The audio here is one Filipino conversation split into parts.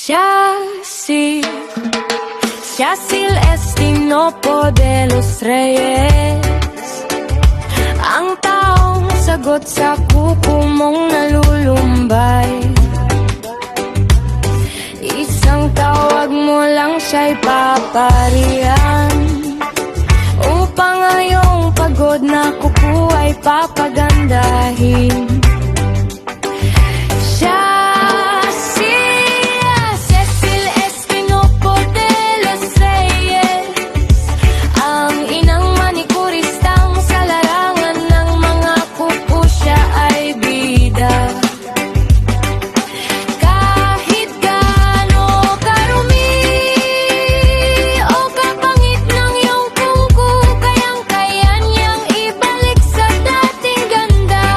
Cecil Estinopo de los Reyes, ang taong sagot sa kuko mong nalulumbay. Isang tawag mo lang siya'y paparihan, upang ngayong pagod na kuko ay papagandahin. Cecil Estinopo de los Reyes, ang inang manikuristang sa larangan ng mga kuko siya ay bida. Kahit gaano karumi o kapangit ng iyong kuko, kayang-kaya niyang ibalik sa dating ganda.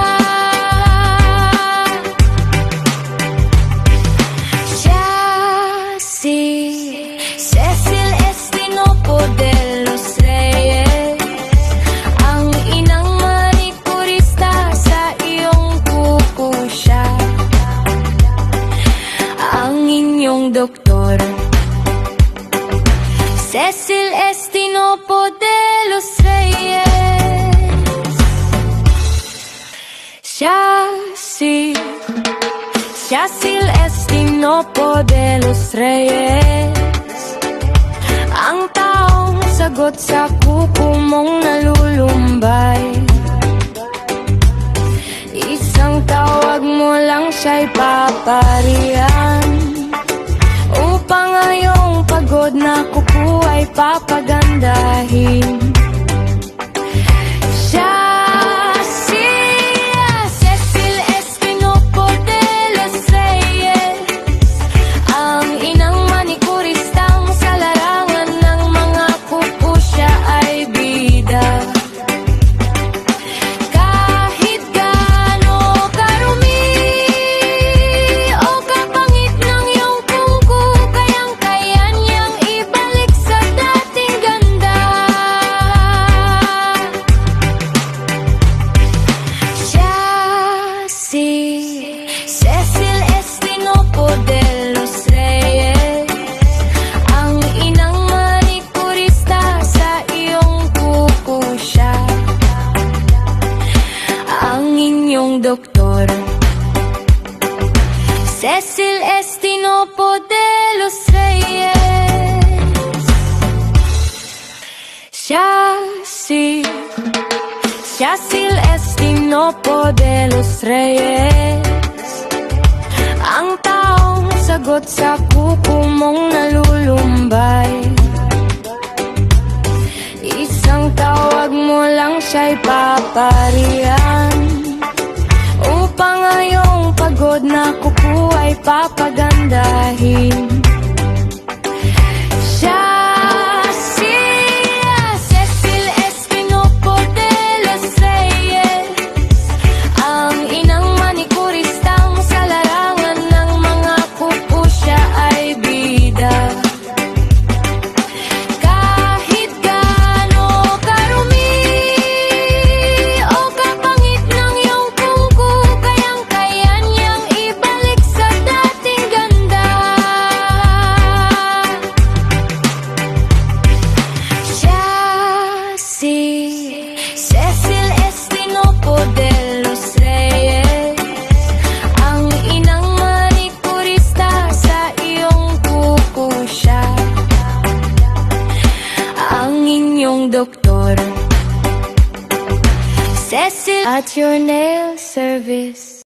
Cecil Estinopo de los Reyes, ang inang manikurista sa iyong kuko siya, ang inyong doktor. Cecil Estinopo de los Reyes. Cecil Estinopo de los Reyes, ang taong sagot sa kuko mong nalulumbay. Isang tawag mo lang siya'y paparihan, upang ngayong pagod na kuko ay papagandahin. Cecil Estinopo de los Reyes, ang inang manikuristang sa larangan ng mga kuko siya ay bida. Kahit gaano karumi o kapangit ng iyong kuko, kayang-kaya niyang ibalik sa dating ganda. Cecil Estinopo de los Reyes, ang inang manikurista sa iyong kuko siya, ang inyong doktor. Cecil Estinopo de los Reyes. Cecil Estinopo de los Reyes, ang taong sagot sa kuko mong nalulumbay. Isang tawag mo lang siya'y paparihan, upang ngayong pagod na kuko ay papagandahin. Cecil Estinopo de los Reyes, ang inang manikuristang sa larangan ng mga kuko siya ay bida. Kahit gaano karumi o kapangit ng iyong kuko, kayang-kaya niyang ibalik sa dating ganda. Cecil Estinopo de los Reyes, ang inang manikurista sa iyong kuko siya, ang inyong doktor. Cecil at your nail service.